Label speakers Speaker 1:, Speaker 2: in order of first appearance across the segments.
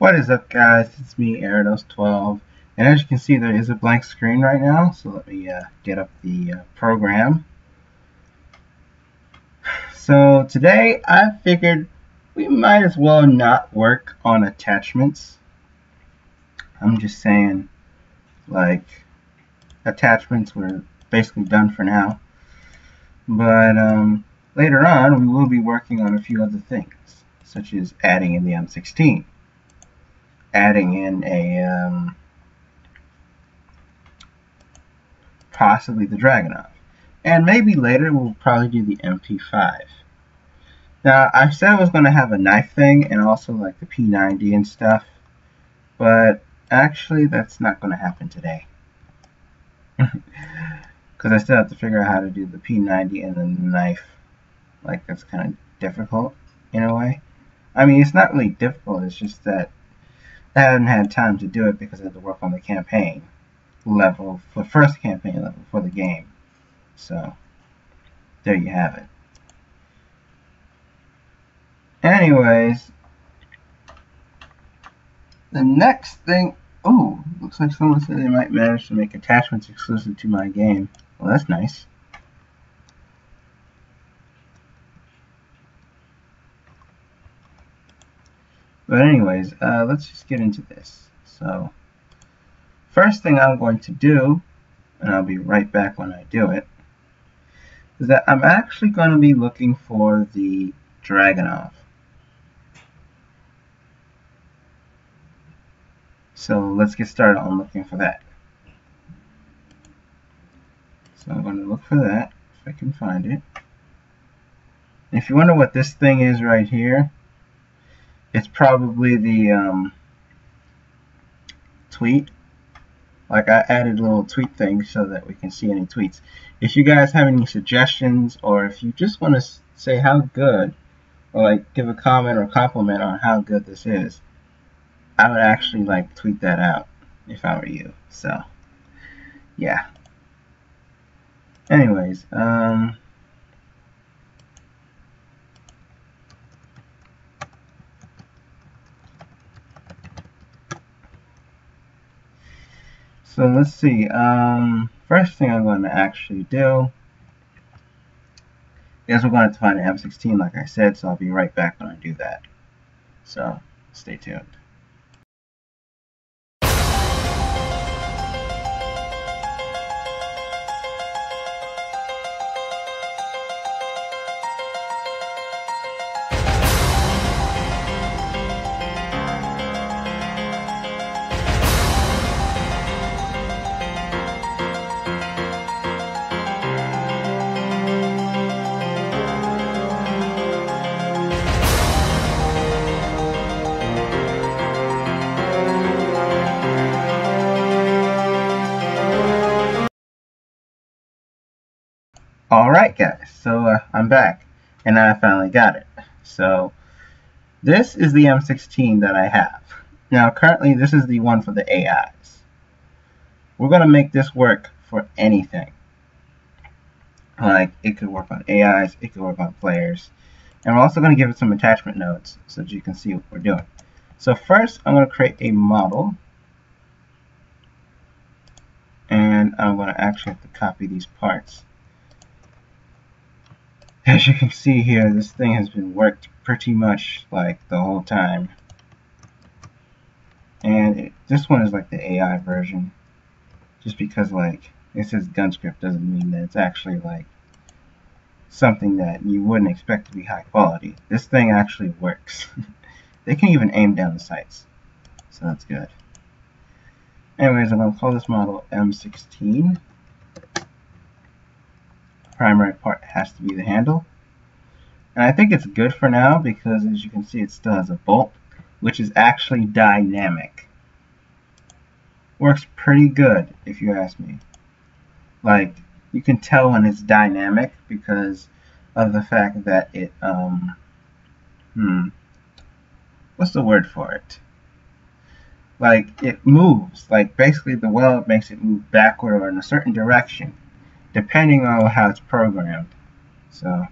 Speaker 1: What is up, guys? It's me, Erados12, and as you can see, there is a blank screen right now. So let me get up the program. So today, I figured we might as well not work on attachments. I'm just saying, like, attachments were basically done for now. But later on, we will be working on a few other things, such as adding in the M16. Adding in a possibly the Dragunov, and maybe later we'll probably do the MP5. Now I said I was going to have a knife thing and also like the P90 and stuff, but actually that's not going to happen today because I still have to figure out how to do the P90 and then the knife. Like, that's kind of difficult in a way. I mean, it's not really difficult, it's just that I haven't had time to do it because I had to work on the campaign level, for first campaign level for the game. So, there you have it. Anyways, the next thing, oh, looks like someone said they might manage to make attachments exclusive to my game. Well, that's nice. But anyways, let's just get into this. So, first thing I'm going to do, and I'll be right back when I do it, is that I'm actually going to be looking for the Dragunov. So let's get started on looking for that. So I'm going to look for that, if I can find it. And if you wonder what this thing is right here, it's probably the tweet. Like, I added a little tweet thing so that we can see any tweets. If you guys have any suggestions, or if you just want to say how good, or like give a comment or compliment on how good this is, I would actually like tweet that out if I were you. So yeah. Anyways, so let's see. First thing I'm going to actually do is we're going to find an M16, like I said, so I'll be right back when I do that. So stay tuned. Alright guys, so I'm back, and I finally got it. So this is the M16 that I have. Now currently this is the one for the AIs. We're going to make this work for anything. Like, it could work on AIs, it could work on players. And we're also going to give it some attachment nodes so that you can see what we're doing. So first I'm going to create a model. And I'm going to actually have to copy these parts. As you can see here, this thing has been worked pretty much like the whole time. And this one is like the AI version. Just because, like, it says gun script doesn't mean that it's actually like something that you wouldn't expect to be high quality. This thing actually works. They can even aim down the sights. So that's good. Anyways, I'm going to call this model M16. Primary part has to be the handle, and I think it's good for now because, as you can see, it still has a bolt, which is actually dynamic. Works pretty good, if you ask me. Like, you can tell when it's dynamic because of the fact that it what's the word for it? Like, it moves. Like, basically the weld makes it move backward or in a certain direction, depending on how it's programmed. So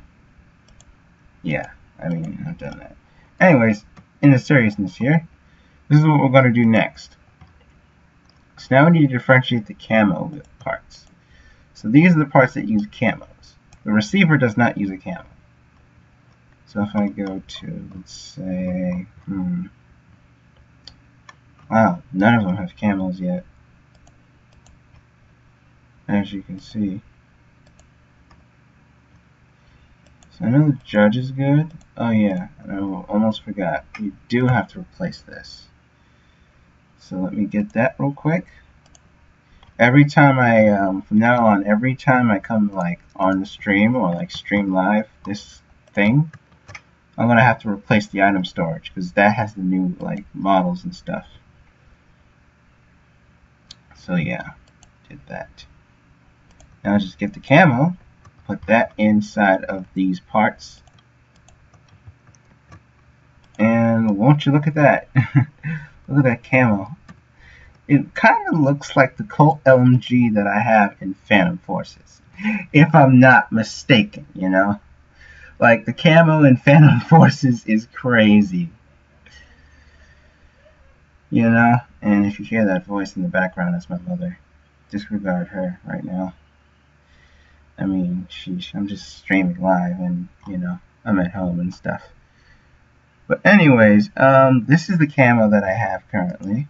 Speaker 1: yeah, I mean, I've done that. Anyways, in the seriousness here, This is what we're going to do next. So now we need to differentiate the camo parts. So these are the parts that use camos. The receiver does not use a camo. So if I go to, let's say, wow, none of them have camos yet, as you can see. So I know the judge is good. Oh yeah, I almost forgot. We do have to replace this. So let me get that real quick. Every time I, from now on, every time I come like on the stream or like stream live, this thing, I'm gonna have to replace the item storage because that has the new like models and stuff. So yeah, did that. Now I just get the camo, put that inside of these parts, and won't you look at that? Look at that camo. It kind of looks like the Colt LMG that I have in Phantom Forces, if I'm not mistaken, you know? Like, the camo in Phantom Forces is crazy. You know? And if you hear that voice in the background, that's my mother. Disregard her right now. I mean, sheesh, I'm just streaming live and, you know, I'm at home and stuff. But anyways, this is the camo that I have currently.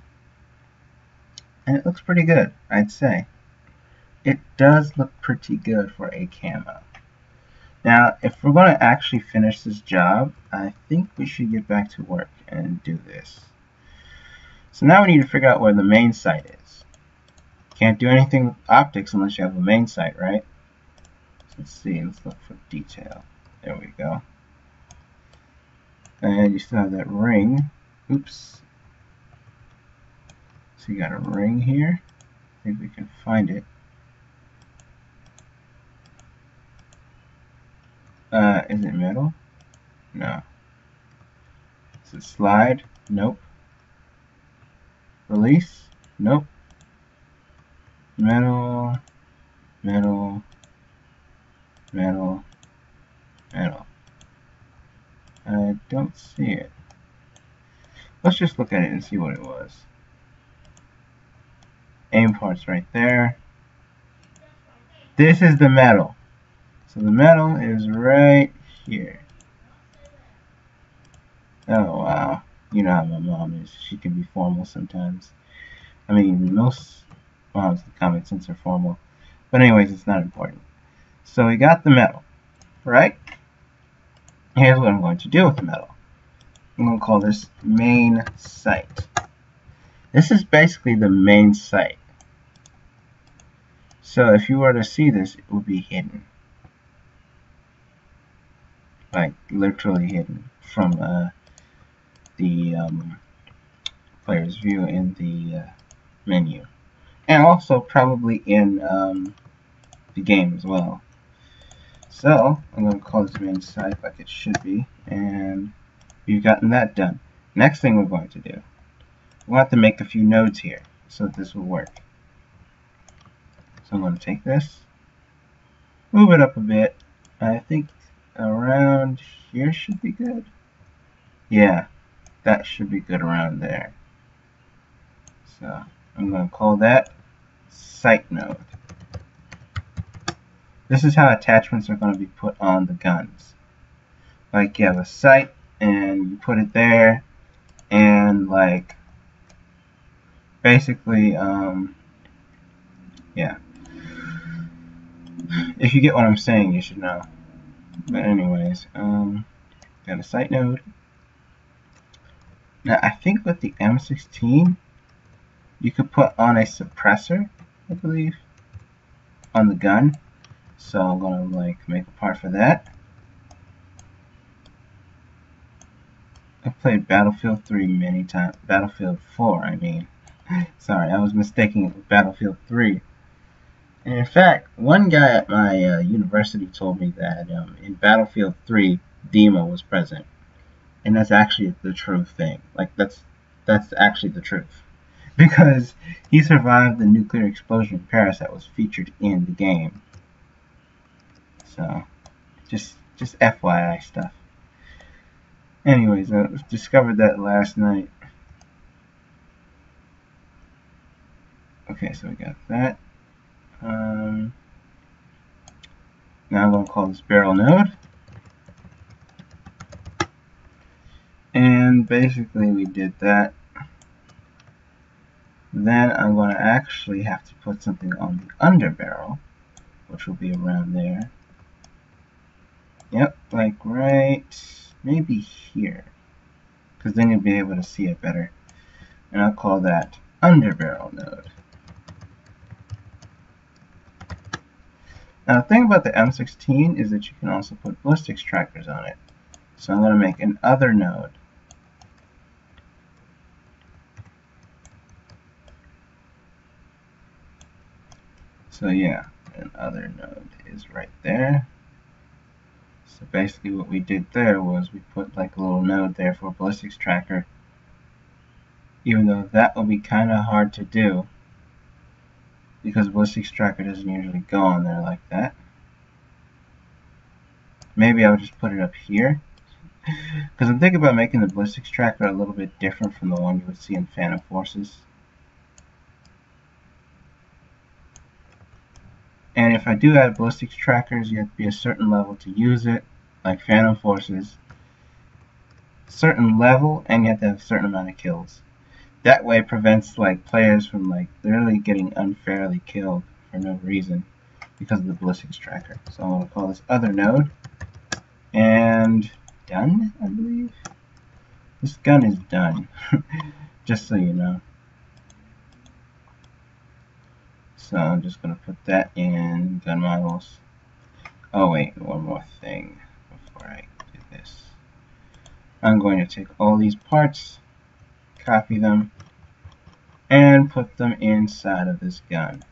Speaker 1: And it looks pretty good, I'd say. It does look pretty good for a camo. Now, if we're going to actually finish this job, I think we should get back to work and do this. So now we need to figure out where the main sight is. Can't do anything with optics unless you have a main sight, right? So let's see, let's look for detail. There we go. And you still have that ring. Oops. So you got a ring here. I think we can find it. Is it metal? No. Is it slide? Nope. Release? Nope. Metal, metal, metal, metal. I don't see it. Let's just look at it and see what it was. Aim parts right there. This is the metal. So the metal is right here. Oh wow. You know how my mom is. She can be formal sometimes. I mean, most moms in Comic Sense are formal. But anyways, it's not important. So we got the metal, right? Here's what I'm going to do with the metal. I'm going to call this main sight. This is basically the main sight. So if you were to see this, it would be hidden. Like literally hidden from the player's view in the menu. And also probably in the game as well. So I'm going to call this main sight like it should be, and we've gotten that done. Next thing we're going to do, we'll have to make a few nodes here so that this will work. So I'm going to take this, move it up a bit. I think around here should be good. Yeah, that should be good around there. So I'm going to call that sight node. This is how attachments are going to be put on the guns. Like you have a sight and you put it there, and like basically yeah, if you get what I'm saying, you should know. But anyways, got a sight node. Now I think with the M16 you could put on a suppressor, I believe, on the gun. So I'm gonna like make a part for that. I played Battlefield 3 many times. Battlefield 4, I mean. Sorry, I was mistaking it with Battlefield 3. And in fact, one guy at my university told me that in Battlefield 3, Demo was present. And that's actually the true thing. Like, that's actually the truth. Because he survived the nuclear explosion in Paris that was featured in the game. So, just FYI stuff. Anyways, I discovered that last night. Okay, so we got that. Now I'm going to call this barrel node. And basically we did that. Then I'm going to actually have to put something on the under barrel, which will be around there. Yep, like right, maybe here, because then you'll be able to see it better. And I'll call that under barrel node. Now the thing about the M16 is that you can also put ballistics trackers on it. So I'm going to make an other node. So yeah, an other node is right there. So basically what we did there was we put like a little node there for a ballistics tracker, even though that will be kind of hard to do because ballistics tracker doesn't usually go on there like that. Maybe I would just put it up here, because I'm thinking about making the ballistics tracker a little bit different from the one you would see in Phantom Forces. And if I do add ballistics trackers, you have to be a certain level to use it, like Phantom Forces. Certain level, and you have to have a certain amount of kills. That way it prevents like players from like literally getting unfairly killed for no reason because of the ballistics tracker. So I'm going to call this other node. And done, I believe. This gun is done, just so you know. So I'm just going to put that in gun models. Oh wait, one more thing before I do this. I'm going to take all these parts, copy them, and put them inside of this gun.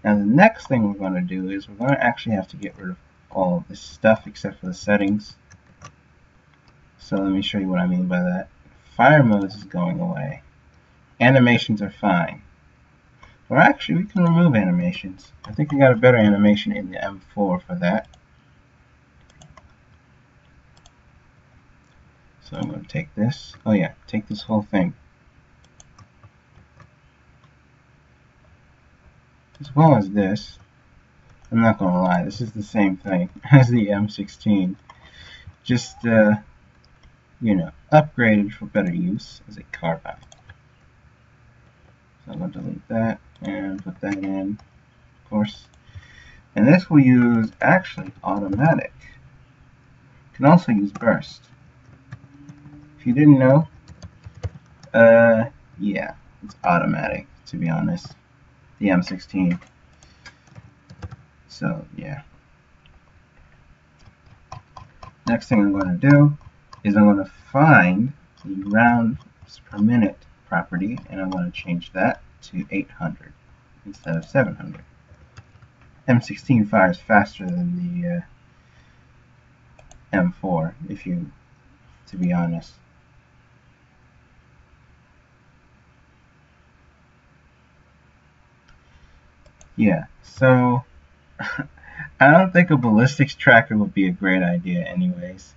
Speaker 1: Now the next thing we're going to do is we're going to actually have to get rid of all of this stuff except for the settings. So let me show you what I mean by that. Fire modes is going away. Animations are fine. Or actually, we can remove animations. I think we got a better animation in the M4 for that. So I'm going to take this. Oh yeah, take this whole thing. As well as this. I'm not going to lie, this is the same thing as the M16. Just, you know, upgraded for better use as a carbine. So I'm going to delete that and put that in, of course. And this will use, actually, automatic. Can also use burst. If you didn't know, yeah, it's automatic, to be honest. The M16. So, yeah. Next thing I'm going to do is I'm going to find the rounds per minute property, and I'm going to change that to 800 instead of 700. M16 fires faster than the M4, to be honest. Yeah, so I don't think a ballistics tracker would be a great idea anyways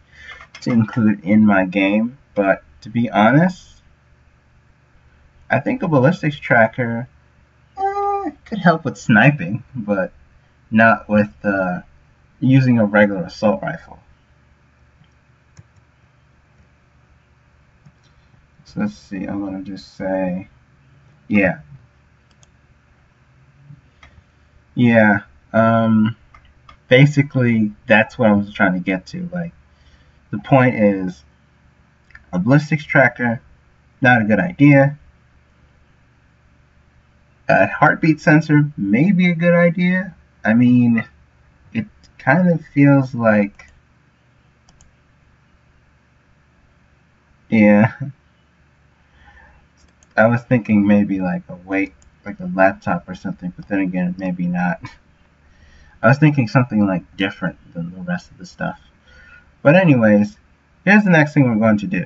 Speaker 1: to include in my game, but to be honest, I think a ballistics tracker could help with sniping, but not with using a regular assault rifle. So let's see, I'm going to just say, yeah. Yeah, basically that's what I was trying to get to. Like, the point is, a ballistics tracker, not a good idea. A heartbeat sensor may be a good idea. I mean, it kind of feels like, yeah, I was thinking maybe like a weight, like a laptop or something, but then again, maybe not. I was thinking something like different than the rest of the stuff. But anyways, here's the next thing we're going to do.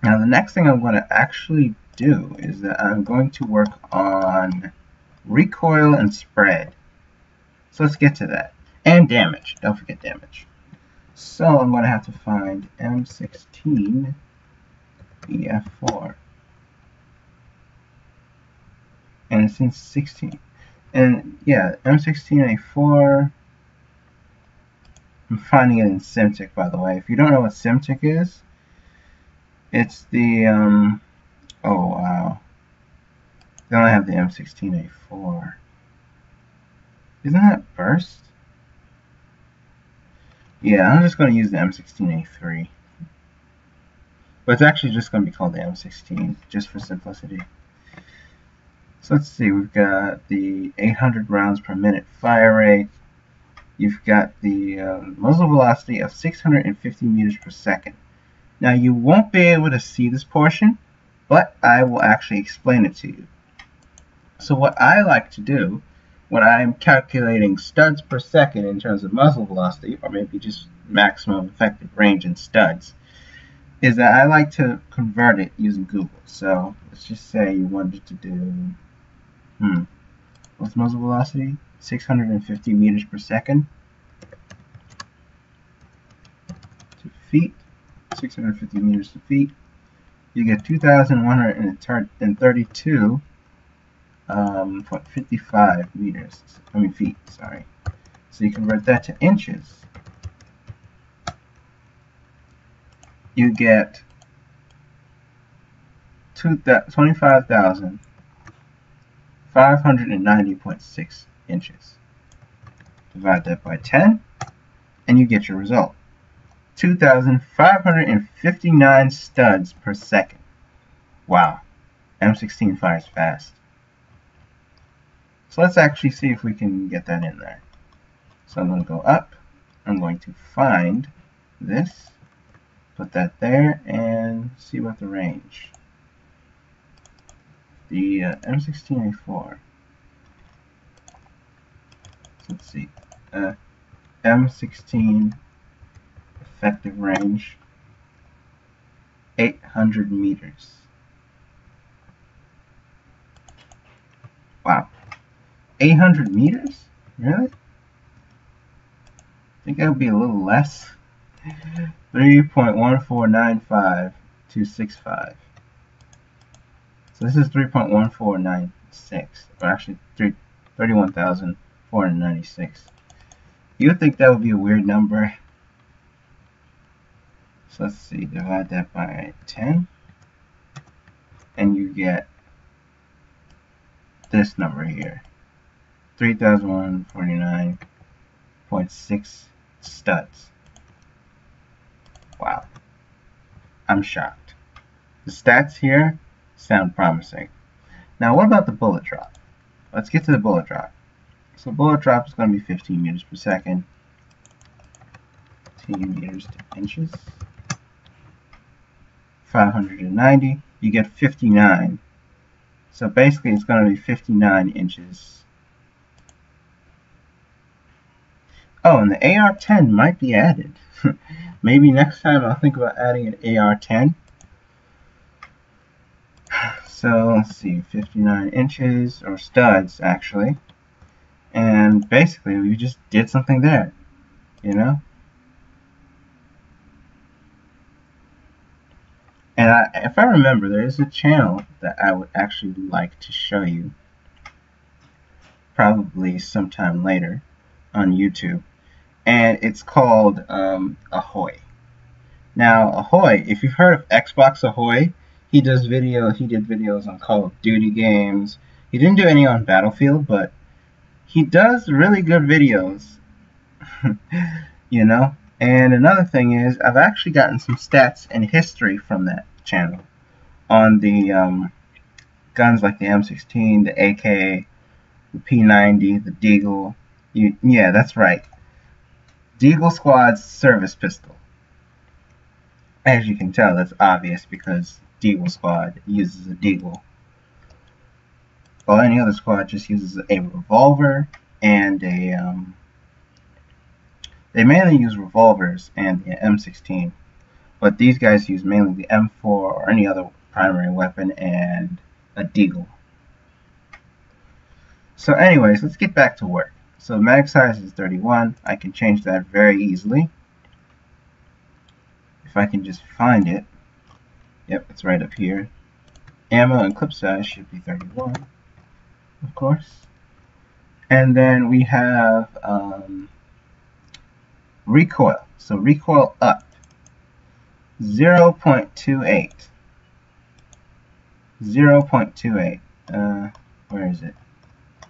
Speaker 1: Now the next thing I'm going to actually do is that I'm going to work on recoil and spread. So let's get to that. And damage. Don't forget damage. So I'm going to have to find M16 EF4. and it's in 16. And yeah, M16A4. I'm finding it in Simtic, by the way. If you don't know what Simtic is, it's the oh wow. They only have the M16A4. Isn't that burst? Yeah, I'm just going to use the M16A3. But it's actually just going to be called the M16, just for simplicity. So let's see, we've got the 800 rounds per minute fire rate. You've got the muzzle velocity of 650 meters per second. Now you won't be able to see this portion, but I will actually explain it to you. So what I like to do when I'm calculating studs per second in terms of muzzle velocity, or maybe just maximum effective range in studs, is that I like to convert it using Google. So let's just say you wanted to do, what's muzzle velocity? 650 meters per second to feet. 650 meters to feet. You get 2,132 .55 meters. I mean feet. Sorry. So you convert that to inches. You get 25,590.6 inches. Divide that by 10, and you get your result. 2,559 studs per second. Wow. M16 fires fast. So let's actually see if we can get that in there. So I'm going to go up. I'm going to find this. Put that there and see what the range. The M16A4. So let's see. M16 effective range 800 meters. Wow. 800 meters? Really? I think that would be a little less. 3.1495265. So this is 3.1496, or actually 31,496. You would think that would be a weird number. So let's see, divide that by 10, and you get this number here, 3,149.6 studs. Wow, I'm shocked. The stats here sound promising. Now what about the bullet drop? Let's get to the bullet drop. So bullet drop is going to be 15 meters per second, 15 meters to inches, 590, you get 59. So basically it's going to be 59 inches. Oh, and the AR-10 might be added. Maybe next time I'll think about adding an AR-10. So let's see, 59 inches, or studs actually. And basically we just did something there, you know? And if I remember, there is a channel that I would actually like to show you, probably sometime later on YouTube, and it's called Ahoy. Now, Ahoy, if you've heard of Xbox Ahoy, he did videos on Call of Duty games. He didn't do any on Battlefield, but he does really good videos, you know? And another thing is, I've actually gotten some stats and history from that channel on the guns like the M16, the AK, the P90, the Deagle. Yeah, that's right. Deagle Squad's service pistol. As you can tell, that's obvious because Deagle Squad uses a Deagle. While any other squad just uses a revolver and a they mainly use revolvers and the M16, but these guys use mainly the M4 or any other primary weapon and a Deagle. So anyways, let's get back to work. So mag size is 31. I can change that very easily. If I can just find it. Yep, it's right up here. Ammo and clip size should be 31. of course. And then we have recoil. So recoil up 0.28. 0.28. Where is it? I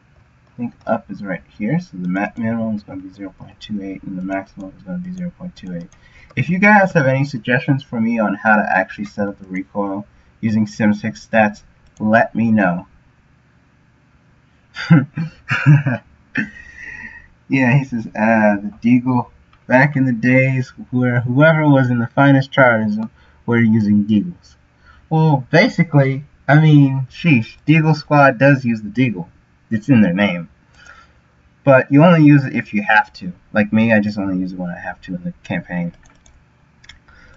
Speaker 1: think up is right here. So the minimum is going to be 0.28 and the maximum is going to be 0.28. If you guys have any suggestions for me on how to actually set up the recoil using Sim6 stats, let me know. Yeah, he says, the Deagle, back in the days where whoever was in the finest chartism were using Deagles. Well, basically, I mean, sheesh, Deagle Squad does use the Deagle. It's in their name. But you only use it if you have to. Like me, I just only use it when I have to in the campaign.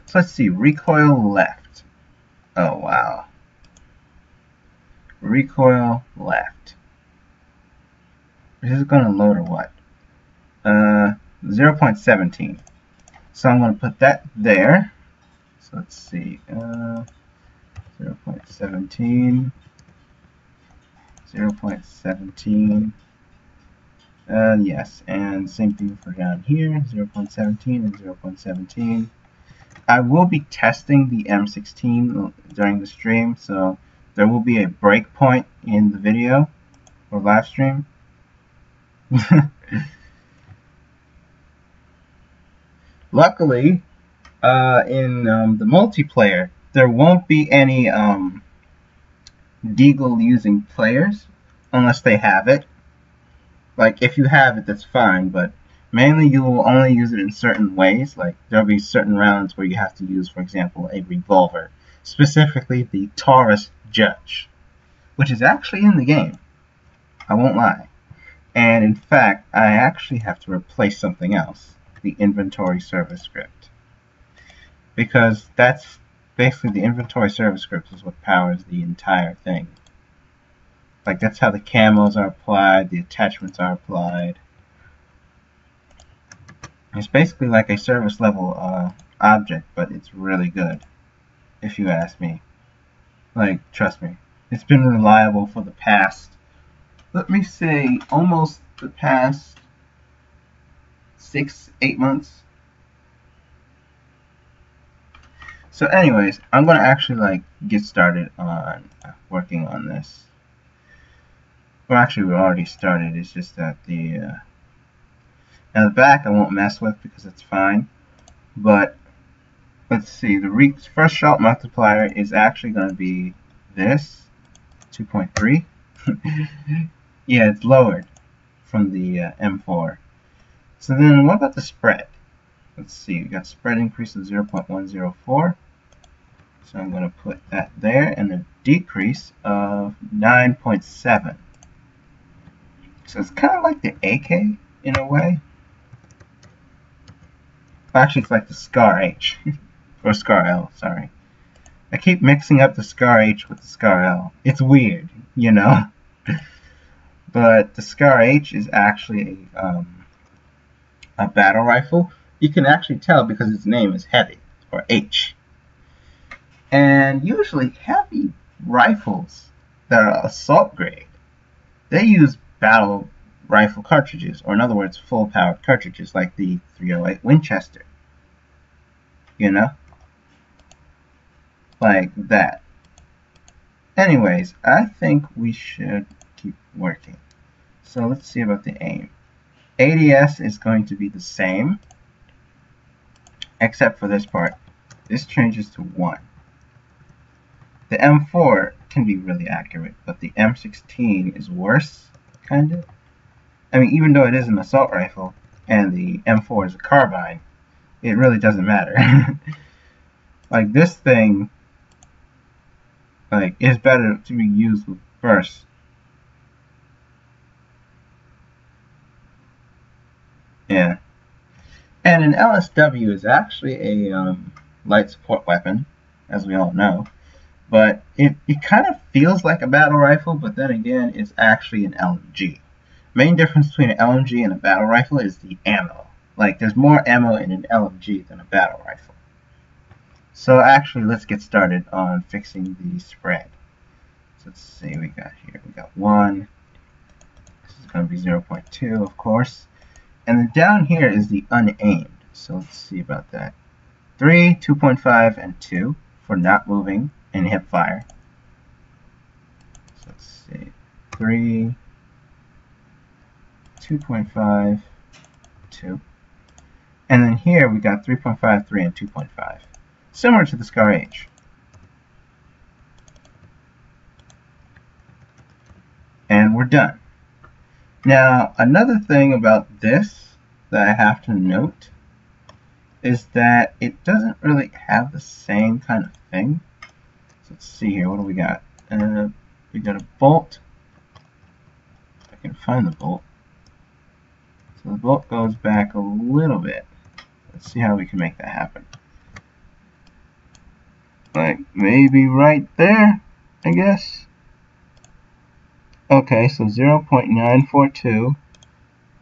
Speaker 1: So let's see, recoil left. Oh, wow. Recoil left. Is this going to load or what? 0.17. So I'm going to put that there. So let's see. 0.17. 0.17. Yes, and same thing for down here. 0.17 and 0.17. I will be testing the M16 during the stream, so there will be a breakpoint in the video or live stream. Luckily, in the multiplayer, there won't be any Deagle using players unless they have it. Like, if you have it, that's fine, but mainly you will only use it in certain ways. Like, there'll be certain rounds where you have to use, for example, a revolver. Specifically, the Taurus Judge, which is actually in the game. I won't lie. And in fact, I actually have to replace something else. The inventory service script. Because that's basically the inventory service script is what powers the entire thing. Like, that's how the camos are applied, the attachments are applied. It's basically like a service level object, but it's really good, if you ask me. Like, trust me, it's been reliable for the past, let me say, almost the past 6-8 months. So anyways, I'm going to actually like get started on working on this. Well, actually, we already started. It's just that now the back I won't mess with because it's fine. But let's see, the first shot multiplier is actually going to be this 2.3. Yeah, it's lowered from the M4. So then, what about the spread? Let's see, we got spread increase of 0.104. So I'm going to put that there, and a decrease of 9.7. So it's kind of like the AK in a way. Actually, it's like the Scar H. Or Scar L, sorry. I keep mixing up the Scar H with the Scar L. It's weird, you know? But the Scar H is actually a battle rifle. You can actually tell because its name is Heavy, or H. And usually heavy rifles that are assault grade, they use battle rifle cartridges, or in other words, full-powered cartridges like the 308 Winchester. You know? Like that. Anyways, I think we should keep working. So let's see about the aim. ADS is going to be the same, except for this part. This changes to 1. The M4 can be really accurate, but the M16 is worse, kind of. I mean, even though it is an assault rifle, and the M4 is a carbine, it really doesn't matter. Like, this thing, like, is better to be used with burst. Yeah. And an LSW is actually a light support weapon, as we all know. But it kind of feels like a battle rifle, but then again, it's actually an LMG. Main difference between an LMG and a battle rifle is the ammo. Like, there's more ammo in an LMG than a battle rifle. So actually, let's get started on fixing the spread. So let's see, we got 1, going to be 0.2, of course. And then down here is the unaimed. So let's see about that. 3, 2.5, and 2 for not moving and hip fire. So let's see. 3, 2.5, 2. And then here we got 3.5, 3, and 2.5. Similar to the Scar H. And we're done. Now, another thing about this that I have to note is that it doesn't really have the same kind of thing. So let's see here, what do we got? We got a bolt. If I can find the bolt. So the bolt goes back a little bit. Let's see how we can make that happen. Like maybe right there, I guess. Okay, so 0.942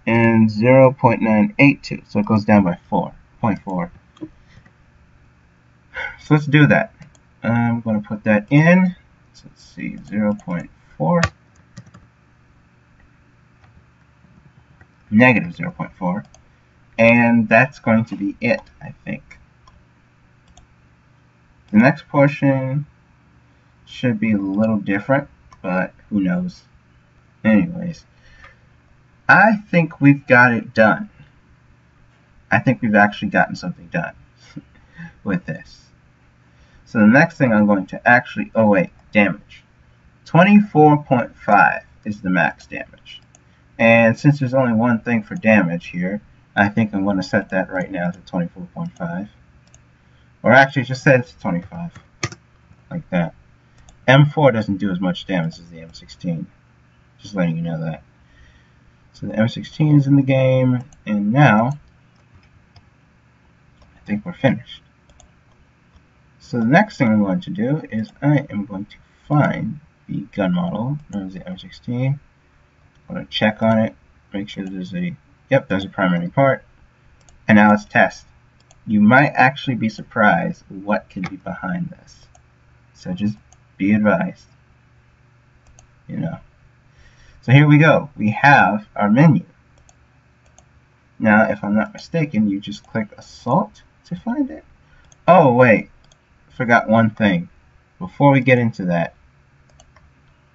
Speaker 1: and 0.982. So it goes down by 4.4. So let's do that. I'm going to put that in. So let's see, 0.4. Negative 0.4. And that's going to be it, I think. The next portion should be a little different, but who knows. Anyways, I think we've got it done. I think we've actually gotten something done with this. So the next thing I'm going to actually, oh wait, damage. 24.5 is the max damage. And since there's only one thing for damage here, I think I'm going to set that right now to 24.5. Or actually just set it to 25. Like that. M4 doesn't do as much damage as the M16. Just letting you know that. So the M16 is in the game, and now I think we're finished. So the next thing I'm going to do is I am going to find the gun model known as the M16. I'm going to check on it, make sure there's a, yep, there's a primary part, and now let's test. You might actually be surprised what can be behind this. So just be advised. You know. So here we go. We have our menu. Now, if I'm not mistaken, you just click Assault to find it. Oh, wait. Forgot one thing. Before we get into that,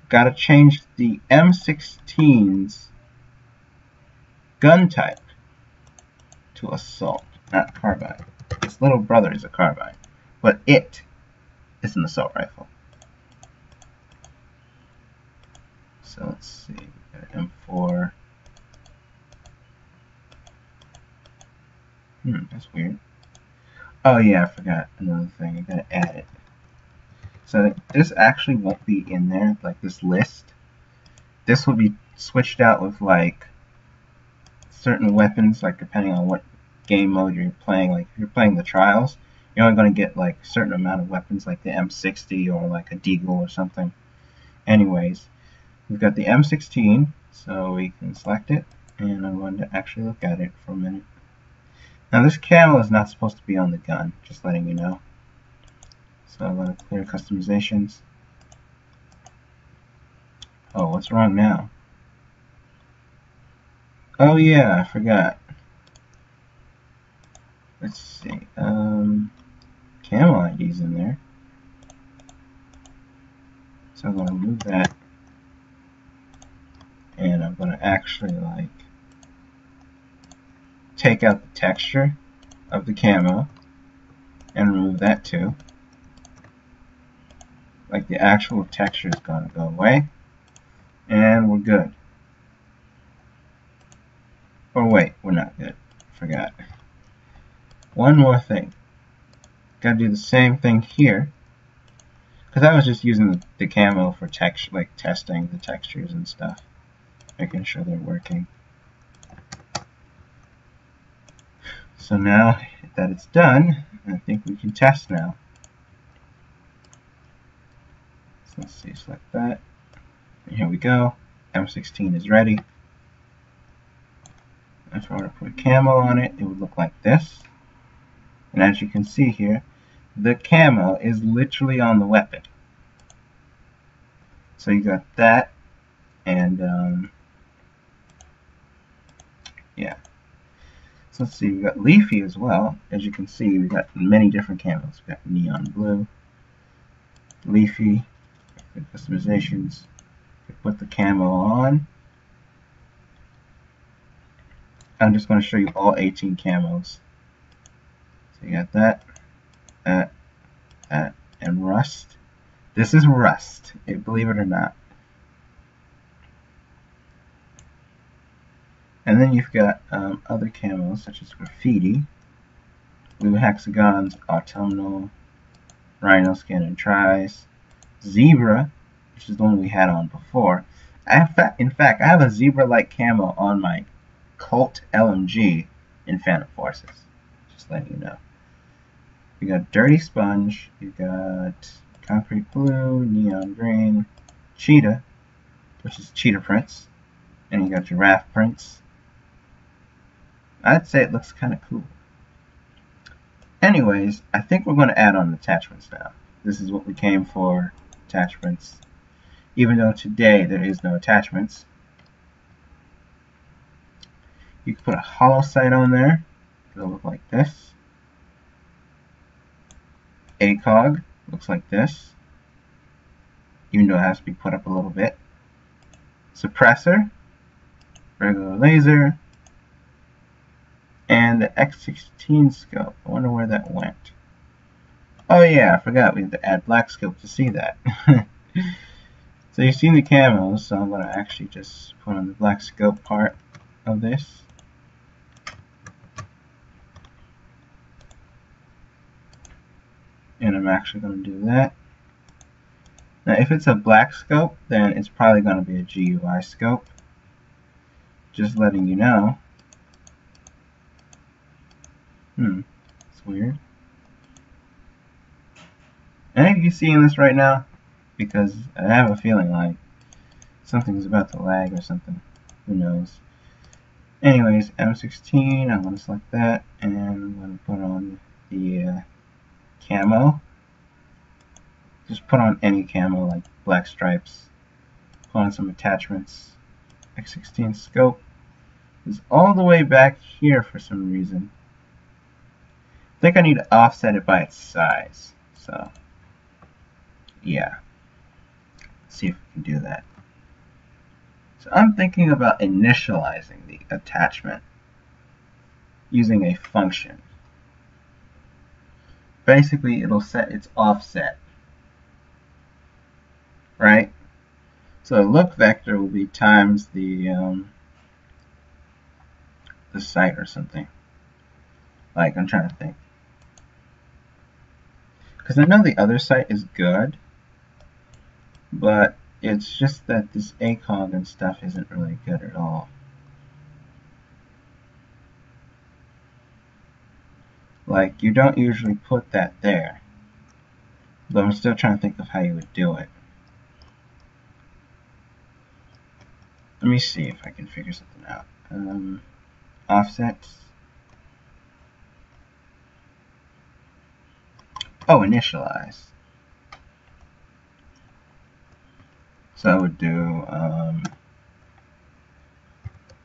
Speaker 1: gotta change the M16's gun type to Assault, not Carbine. Its little brother is a Carbine, but it is an assault rifle. So let's see, we got an M4. That's weird. Oh yeah, I forgot another thing. I gotta add it. So this actually won't be in there, like this list. This will be switched out with like certain weapons, like depending on what game mode you're playing. Like if you're playing the trials, you're only going to get like a certain amount of weapons, like the M60 or like a Deagle or something. Anyways, we've got the M16, so we can select it, and I'm going to actually look at it for a minute. Now this camo is not supposed to be on the gun, just letting you know. So I'm going to clear customizations. Oh, what's wrong now? Oh yeah, I forgot. Let's see. Camo ID's in there. So I'm going to move that. And I'm going to actually like take out the texture of the camo and remove that too. Like the actual texture is going to go away. And we're good. Or wait, we're not good. Forgot. One more thing. Gotta do the same thing here. Because I was just using the camo for texture, like testing the textures and stuff. Making sure they're working. So now that it's done, I think we can test now. So let's see, select that. And here we go. M16 is ready. If I were to put a camo on it, it would look like this. And as you can see here, the camo is literally on the weapon. So you got that, and Yeah. So let's see, we got Leafy as well. As you can see, we got many different camos. We got Neon Blue, Leafy, customizations. We put the camo on. I'm just going to show you all 18 camos. So you got that, and Rust. This is Rust, believe it or not. And then you've got other camos such as Graffiti, Blue Hexagons, Autumnal, Rhino Skin and Tries, Zebra, which is the one we had on before. In fact, I have a zebra-like camo on my Colt LMG in Phantom Forces. Just letting you know. You got Dirty Sponge, you got Concrete Blue, Neon Green, Cheetah, which is Cheetah Prints, and you got Giraffe Prints. I'd say it looks kind of cool. Anyways, I think we're going to add on attachments now. This is what we came for, attachments. Even though today there is no attachments. You can put a hollow sight on there. It'll look like this. ACOG looks like this. Even though it has to be put up a little bit. Suppressor. Regular laser. And the M16 scope. I wonder where that went. Oh yeah, I forgot we had to add black scope to see that. So you've seen the camos, so I'm going to actually just put on the black scope part of this. And I'm actually going to do that. Now if it's a black scope, then it's probably going to be a GUI scope. Just letting you know. It's weird. Any of you seeing this right now? Because I have a feeling like something's about to lag or something. Who knows? Anyways, M16, I'm going to select that, and I'm going to put on the camo. Just put on any camo, like black stripes. Put on some attachments. M16 scope is all the way back here for some reason. I think I need to offset it by its size. So, yeah. Let's see if we can do that. So I'm thinking about initializing the attachment using a function. Basically, it'll set its offset. Right? So the look vector will be times the site or something. Like, I'm trying to think. Because I know the other site is good, but it's just that this ACOG and stuff isn't really good at all. Like, you don't usually put that there. But I'm still trying to think of how you would do it. Let me see if I can figure something out. Offsets. Oh, initialize. So I would do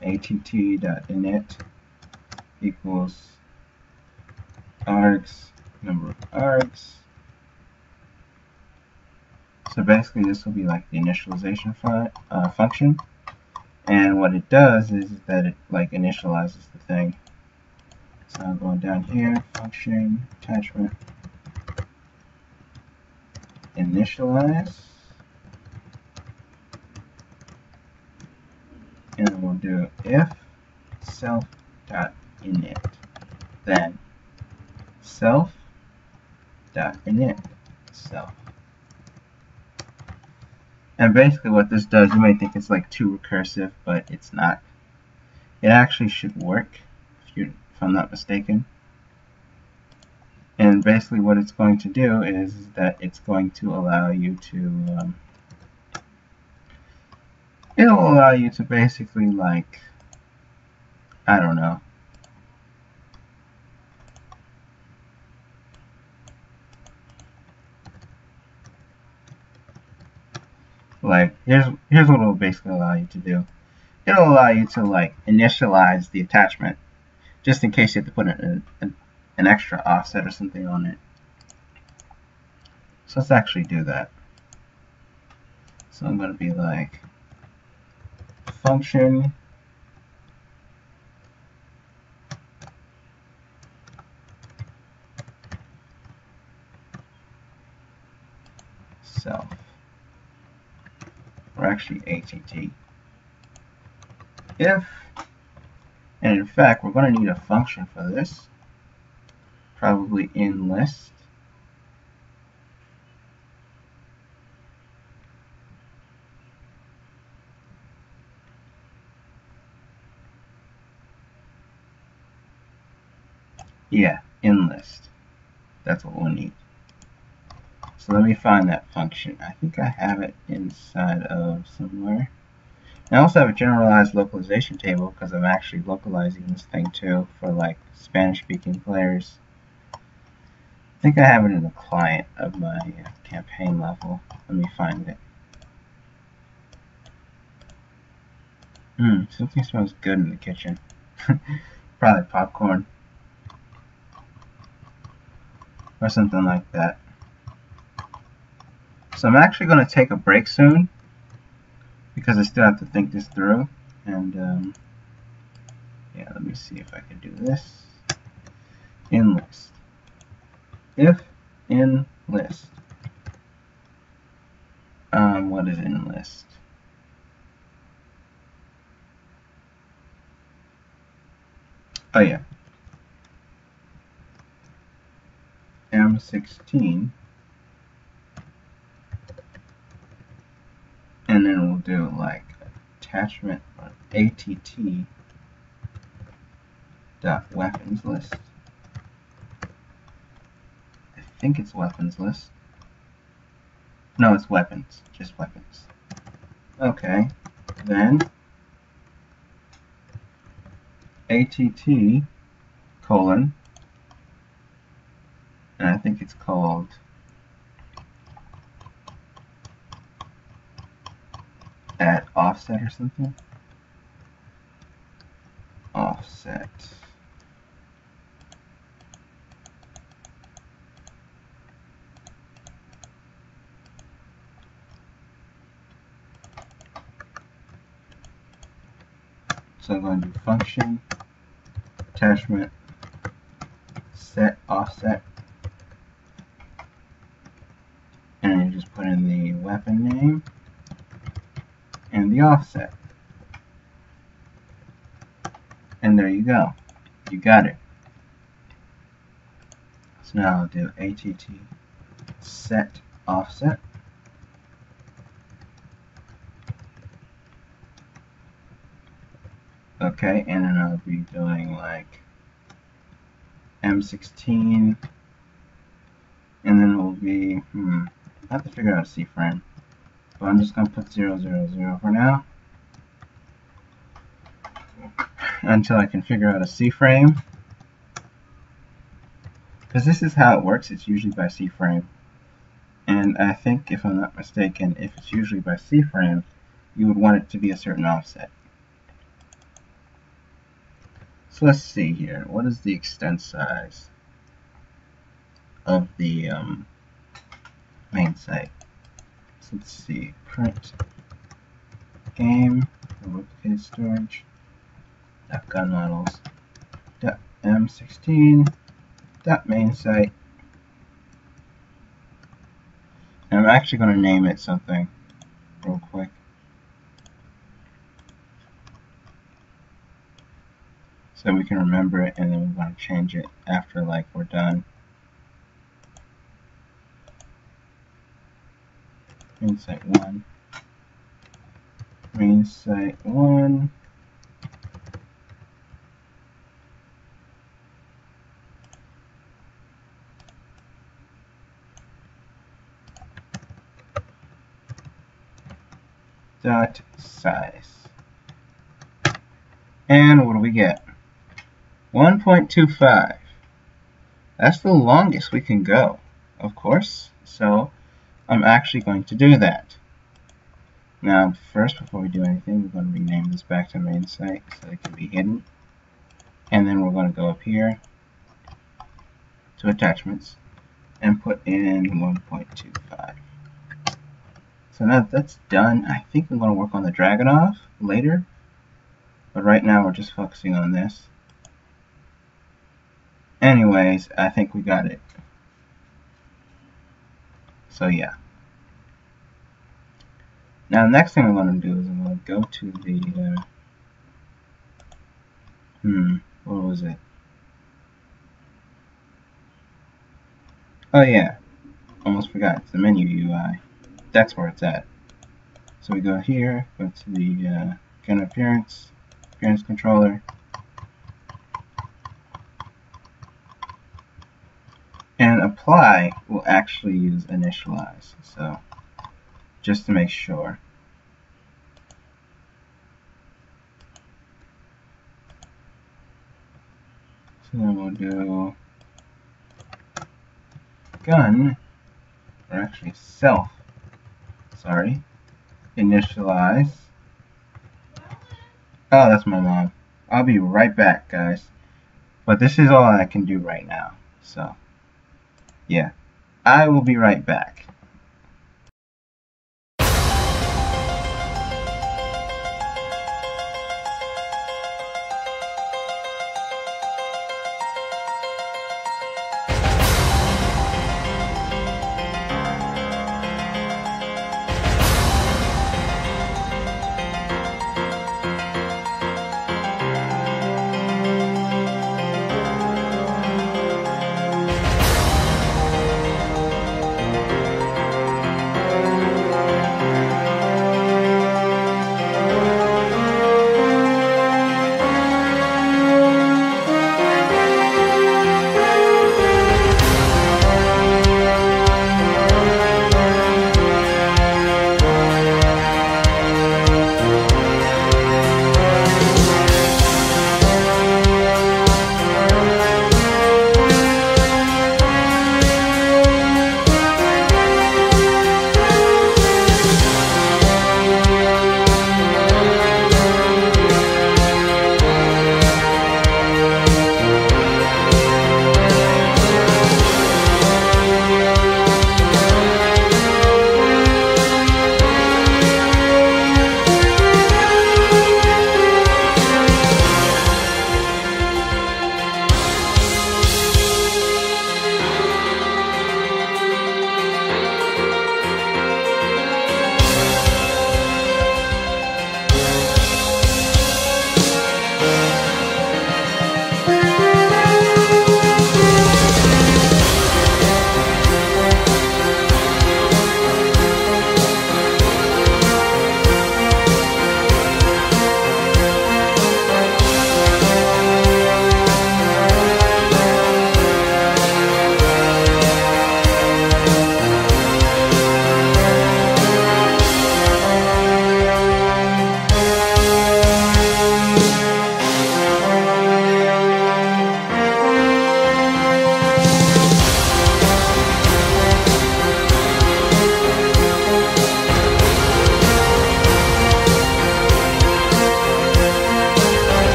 Speaker 1: att.init equals args, number of args. So basically this will be like the initialization function. And what it does is that it like initializes the thing. So I'm going down here, function, attachment, initialize. And then we'll do if self.init, then self.init self. And basically what this does, you may think it's like too recursive, but it's not. It actually should work, if I'm not mistaken. And basically what it's going to do is that it's going to allow you to, it'll allow you to basically like, I don't know. Like, here's what it'll basically allow you to do. it'll allow you to like initialize the attachment just in case you have to put an extra offset or something on it. So let's actually do that. So I'm going to be like function self, or actually att, if, and in fact we're going to need a function for this, probably in list. Yeah, in list. That's what we'll need. So let me find that function. I think I have it inside of somewhere. I also have a generalized localization table because I'm actually localizing this thing too for like Spanish speaking players. I think I have it in the client of my campaign level. Let me find it. Something smells good in the kitchen. Probably popcorn. Or something like that. So I'm actually going to take a break soon because I still have to think this through. And yeah, let me see if I can do this. In list. If in list. What is in list? Oh yeah. M16. And then we'll do like attachment on att dot weapons list. I think it's weapons list. No, it's weapons, just weapons. Okay, then att colon, and I think it's called at offset or something. Offset. So I'm going to do function attachment set offset, and you just put in the weapon name and the offset, and there you go, you got it. So now I'll do att set offset, okay, and then I'll be doing like M16, and then we'll be I have to figure out a C frame, but I'm just gonna put 000 for now until I can figure out a C frame, because this is how it works. It's usually by C frame, and I think if I'm not mistaken, if it's usually by C frame, you would want it to be a certain offset. So let's see here. What is the extent size of the main site? So let's see. Print game replicated storage gun models M16 main site. And I'm actually going to name it something real quick. So we can remember it, and then we want to change it after like we're done. Main site 1. Main site 1. Dot size. And what do we get? 1.25. That's the longest we can go, of course. So I'm actually going to do that. Now, first, before we do anything, we're going to rename this back to main site so it can be hidden. And then we're going to go up here to attachments and put in 1.25. So now that that's done, I think I'm going to work on the Dragunov later. But right now we're just focusing on this. Anyways, I think we got it. So yeah. Now the next thing I'm going to do is I'm going to go to the what was it? Oh yeah, almost forgot. It's the menu UI. That's where it's at. So we go here, go to the gun appearance controller, and apply will actually use initialize. So just to make sure. So then we'll do gun, or actually self, initialize. Oh, that's my mom. I'll be right back, guys. But this is all I can do right now. So, yeah. I will be right back.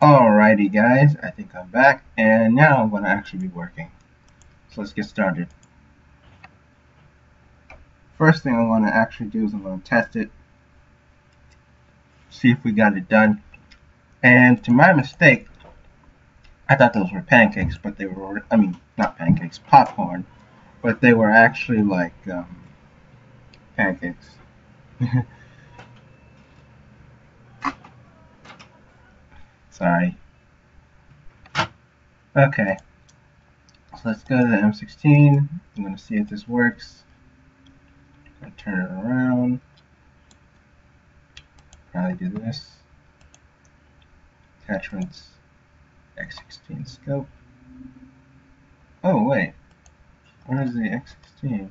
Speaker 1: Alrighty guys, I think I'm back, and now I'm going to actually be working. So let's get started. First thing I'm going to actually do is I'm going to test it, see if we got it done. And to my mistake, I thought those were pancakes, but they were, I mean, not pancakes, popcorn, but they were actually like pancakes. Sorry. Okay, so let's go to the M16. I'm going to see if this works. I'm going to turn it around. Probably do this. Attachments, X16 scope. Oh wait, where is the X16?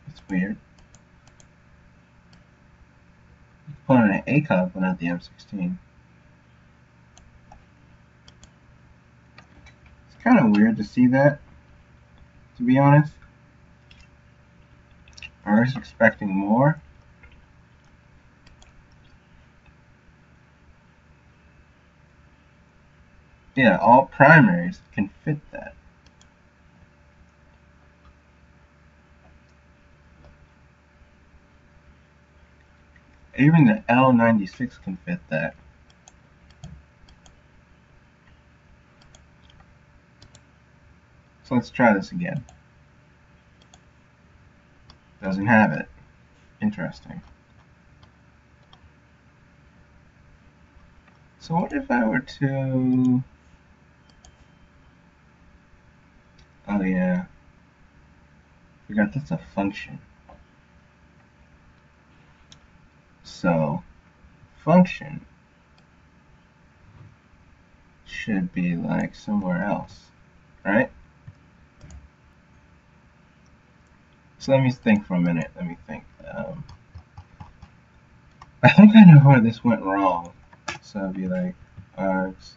Speaker 1: That's weird. It's pulling an ACOG but not the M16. It's kind of weird to see that, to be honest. I was expecting more. Yeah, all primaries can fit that. Even the L96 can fit that. So let's try this again. Doesn't have it. Interesting. So what if I were to... Oh yeah. Forgot that's a function. So, function should be like somewhere else, right? So let me think for a minute. Let me think. I think I know where this went wrong. So it'd be like args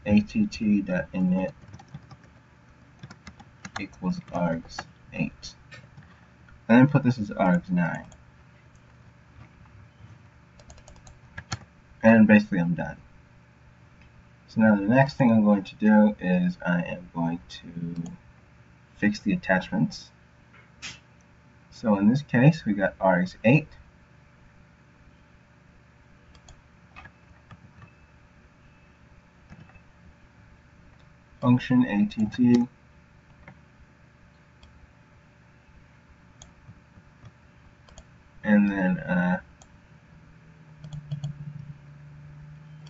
Speaker 1: att.init equals args 8. And then put this as args 9. And basically I'm done. So now the next thing I'm going to do is I am going to fix the attachments. So in this case we got args 8. Function att. And then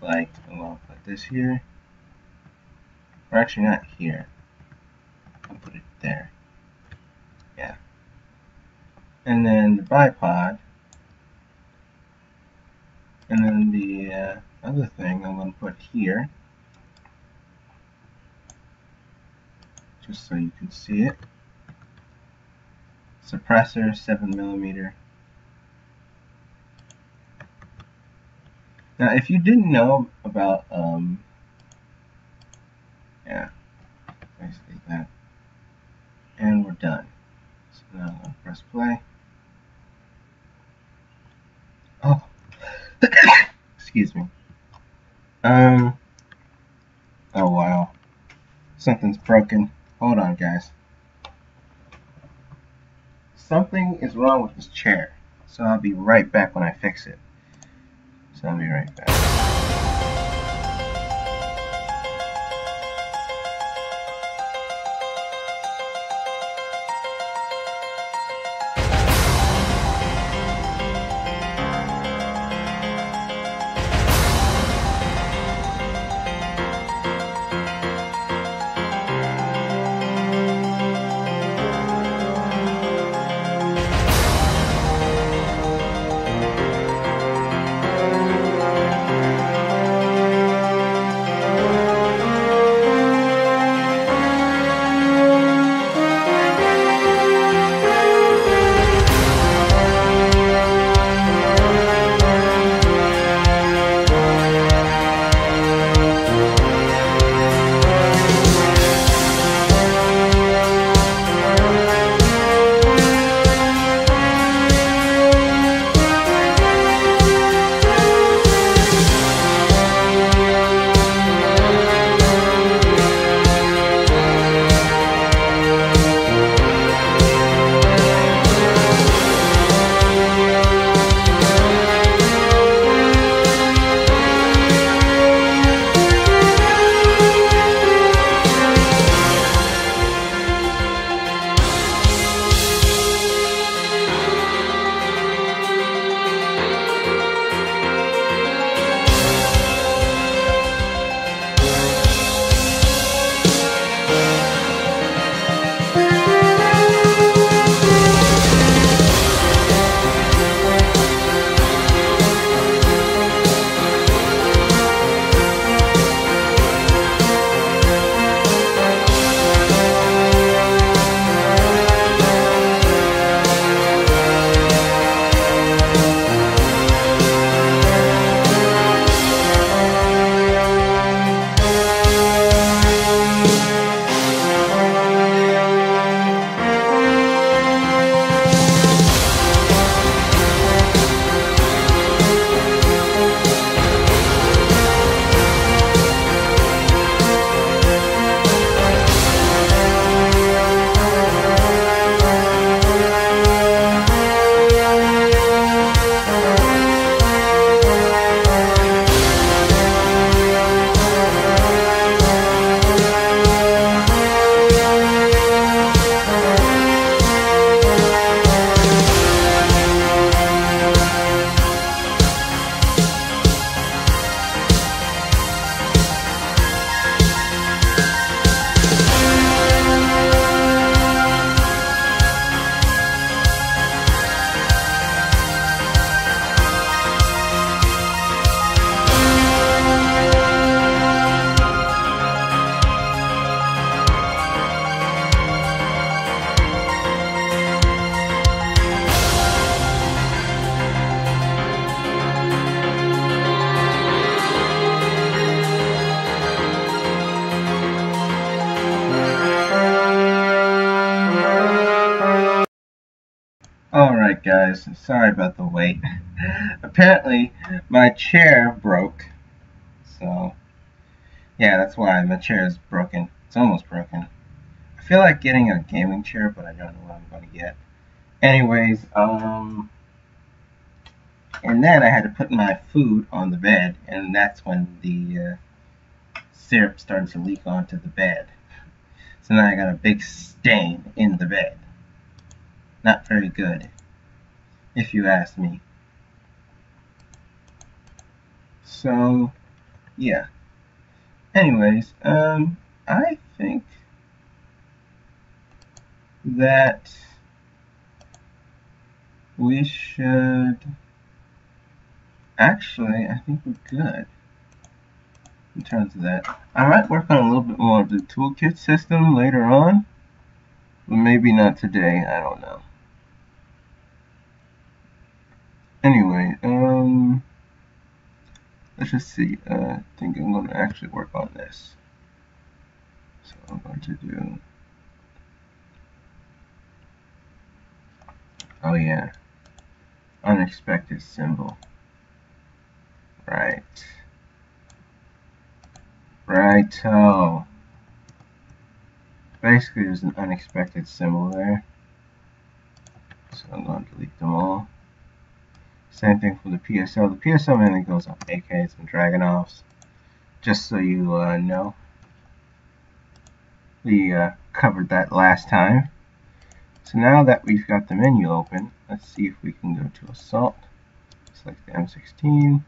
Speaker 1: like I'll put this here. Or actually not here. I'll put it there. Yeah. And then the bipod. And then the other thing I'm going to put here. Just so you can see it. Suppressor 7mm. Now if you didn't know about yeah, basically that. And we're done. So now I'm gonna press play. Oh excuse me. Oh wow. Something's broken. Hold on guys. Something is wrong with this chair. So I'll be right back when I fix it. So I'll be right back. Alright guys, sorry about the wait. Apparently my chair broke. So yeah, that's why my chair is broken. It's almost broken. I feel like getting a gaming chair, but I don't know what I'm gonna get. Anyways, and then I had to put my food on the bed, and that's when the syrup started to leak onto the bed. So now I got a big stain in the bed. Not very good, if you ask me. So, yeah. Anyways, I think that we should... Actually, I think we're good in terms of that. I might work on a little bit more of the toolkit system later on, but maybe not today. I don't know. Anyway, let's just see. I think I'm going to actually work on this. So I'm going to do... Oh yeah, unexpected symbol. Right. Righto. Basically, there's an unexpected symbol there. So I'm going to delete them all. Same thing for the PSL. The PSL mainly goes on AKs and Dragunovs. Just so you know. We covered that last time. So now that we've got the menu open, let's see if we can go to Assault. Select the M16.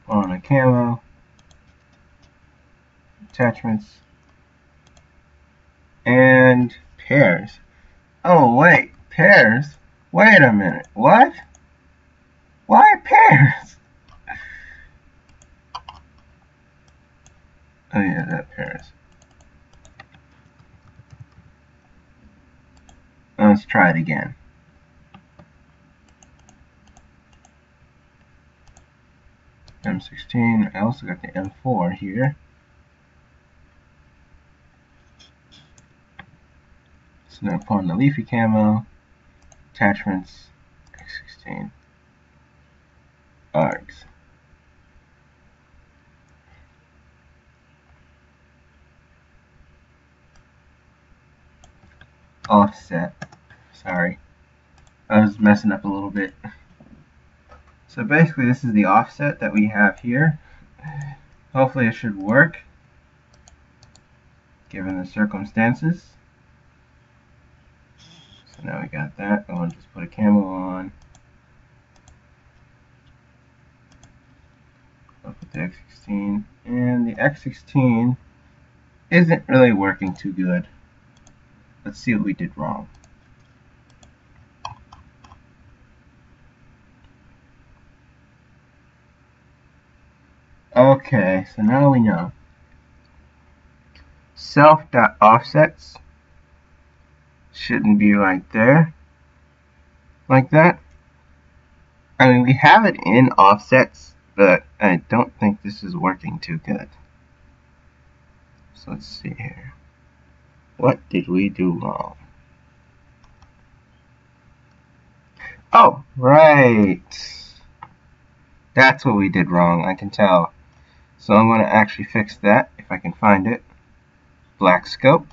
Speaker 1: On a camo. Attachments. And pairs. Oh wait, pairs? Wait a minute, what? Why pairs? Oh yeah, that pairs. Let's try it again. M16, I also got the M4 here. So now upon the leafy camo, attachments, X16, ARGs. Offset. Sorry, I was messing up a little bit. So basically this is the offset that we have here. Hopefully it should work, given the circumstances. So now we got that. I'm going to just put a camo on. I'll put the X16. And the X16 isn't really working too good. Let's see what we did wrong. Okay, so now we know. Self.offsets shouldn't be right there. Like that. I mean, we have it in offsets, but I don't think this is working too good. So let's see here. What did we do wrong? Oh, right. That's what we did wrong, I can tell. So I'm going to actually fix that if I can find it. Black scope.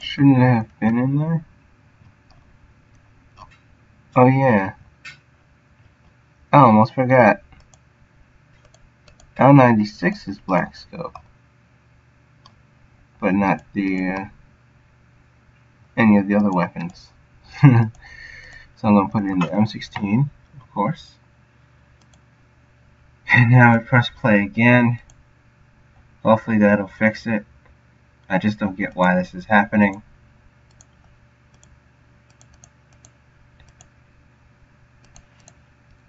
Speaker 1: Shouldn't it have been in there? Oh yeah. I almost forgot. L96 is black scope, but not the any of the other weapons. So I'm going to put it in the M16, of course. And now we press play again. Hopefully that'll fix it. I just don't get why this is happening.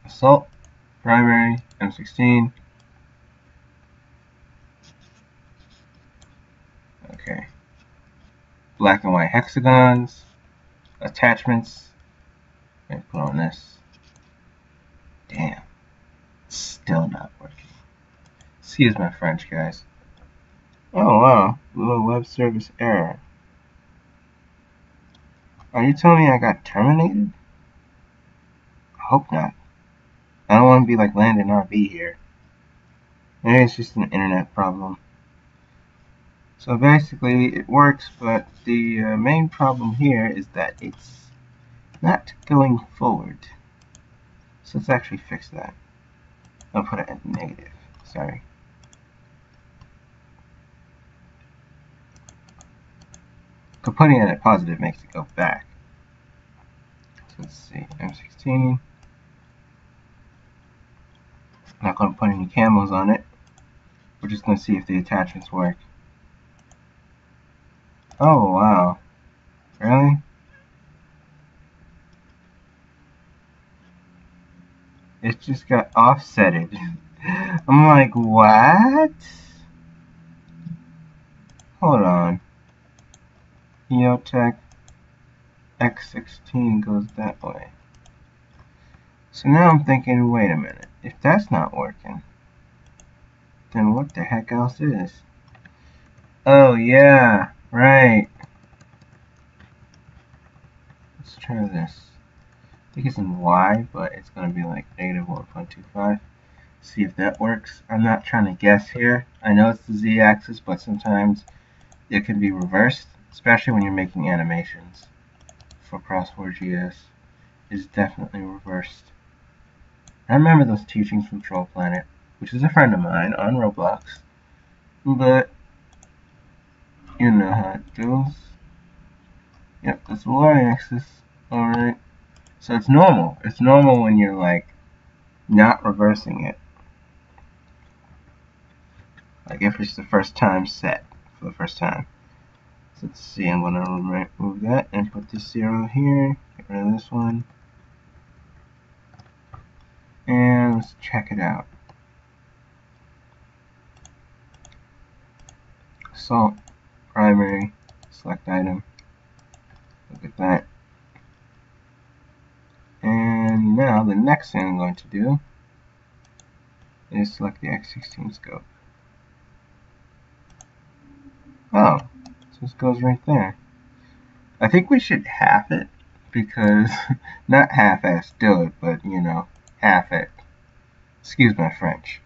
Speaker 1: Assault, primary, M16. Okay. Black and white hexagons, attachments, and put on this. Damn. It's still not working. Excuse my French, guys. Oh wow, little web service error. Are you telling me I got terminated? I hope not. I don't want to be like Landon RB here. Maybe it's just an internet problem. So basically it works, but the main problem here is that it's not going forward. So let's actually fix that. I'll put it at negative. Sorry. But putting it at positive makes it go back. So let's see. M16. Not going to put any camos on it. We're just going to see if the attachments work. Oh wow. Really? It just got offsetted. I'm like, what? Hold on. EOTech X16 goes that way. So now I'm thinking, wait a minute. If that's not working, then what the heck else is? Oh yeah, right. Let's try this. I think it's in Y, but it's going to be like negative 1.25. See if that works. I'm not trying to guess here. I know it's the Z-axis, but sometimes it can be reversed, especially when you're making animations. For Crossroads GS, it's definitely reversed. I remember those teachings from Troll Planet, which is a friend of mine on Roblox, but you know how it goes. Yep, that's the Y-axis. Alright. So it's normal. It's normal when you're like not reversing it. Like if it's the first time set for the first time. So let's see, I'm going to remove that and put this 0 here. Get rid of this one. And let's check it out. Assault, primary, select item. Look at that. And now the next thing I'm going to do is select the X16 scope. Oh, so this goes right there. I think we should half it, because, not half-ass do it, but, you know, half it. Excuse my French.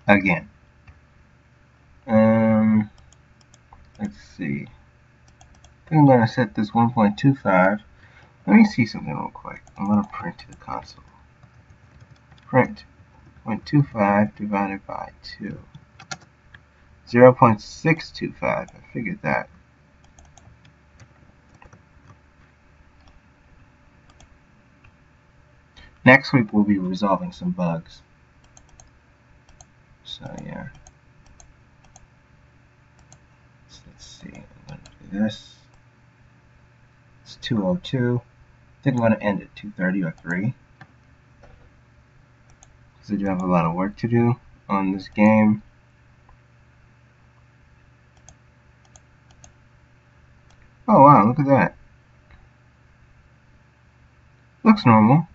Speaker 1: Again. Let's see. I think I'm going to set this 1.25. Let me see something real quick. I'm going to print to the console. Print 0.25 divided by 2. 0.625. I figured that. Next week we'll be resolving some bugs. So yeah. So let's see. I'm going to do this. It's 202. I think I'm going to end at 2:30 or 3. Because I do have a lot of work to do on this game. Oh wow, look at that. Looks normal.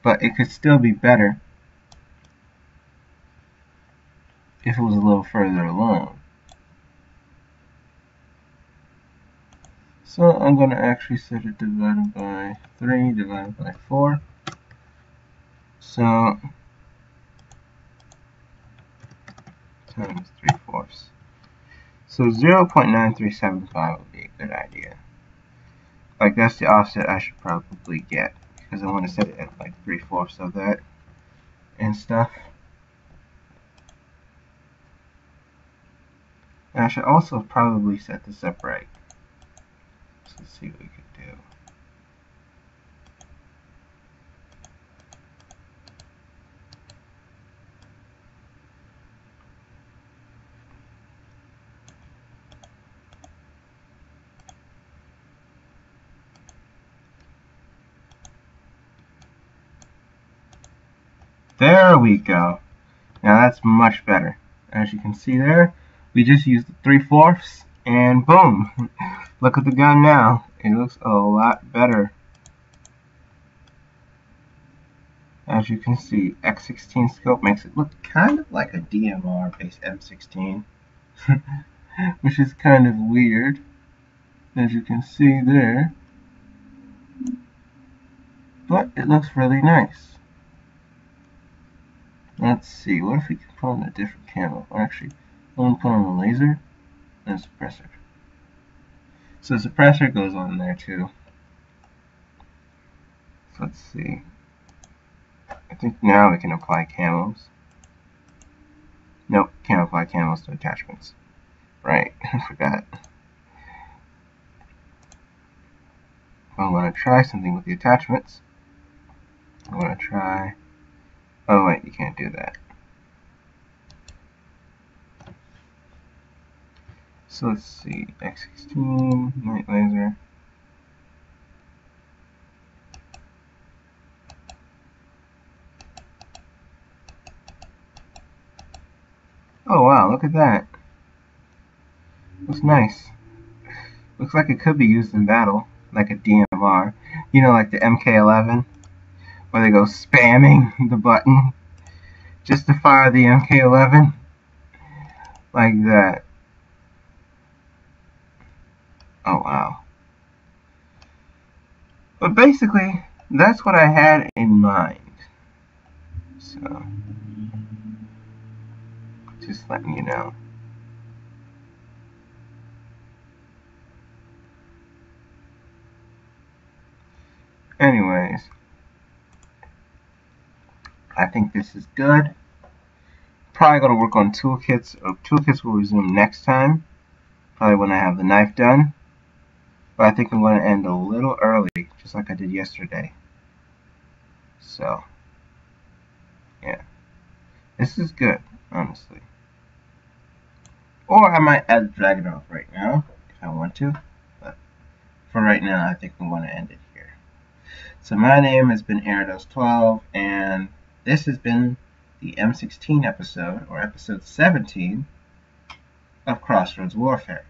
Speaker 1: But it could still be better if it was a little further along. So I'm going to actually set it divided by 3 divided by 4. So times 3/4. So 0.9375 would be a good idea. Like that's the offset I should probably get, because I want to set it at like 3/4 of that and stuff. And I should also probably set this up right. So let's see what we could do. There we go. Now that's much better. As you can see there, we just used the 3/4 and boom. Look at the gun now. It looks a lot better. As you can see, X16 scope makes it look kind of like a DMR based M16, which is kind of weird, as you can see there. But it looks really nice. Let's see, what if we can put on a different camo? Or actually, I want to put on a laser and a suppressor. So the suppressor goes on there too. So let's see. I think now we can apply camos. Nope, can't apply camos to attachments. Right, I forgot. I want to try something with the attachments. I want to try... Oh wait, you can't do that. So let's see, X16, night laser. Oh wow, look at that. Looks nice. Looks like it could be used in battle, like a DMR. You know, like the MK11, where they go spamming the button just to fire the MK11. Like that. Oh wow. But basically, that's what I had in mind. So, just letting you know. Anyways, I think this is good. Probably going to work on toolkits. Toolkits will resume next time. Probably when I have the knife done. But I think I'm going to end a little early, just like I did yesterday. So, yeah. This is good, honestly. Or I might add Dragunov right now, if I want to. But for right now, I think I'm going to end it here. So my name has been Arados12, and this has been the M16 episode, or episode 17, of Crossroads Warfare.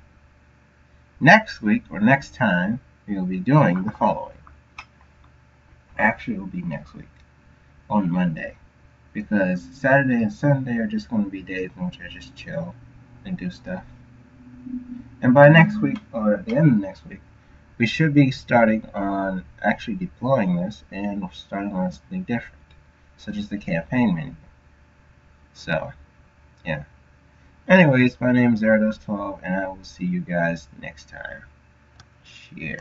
Speaker 1: Next week, or next time, we will be doing the following. Actually, it will be next week, on Monday. Because Saturday and Sunday are just going to be days in which I just chill and do stuff. And by next week, or at the end of next week, we should be starting on actually deploying this and starting on something different, such as the campaign menu. So, yeah. Anyways, my name is Arados12, and I will see you guys next time. Cheers.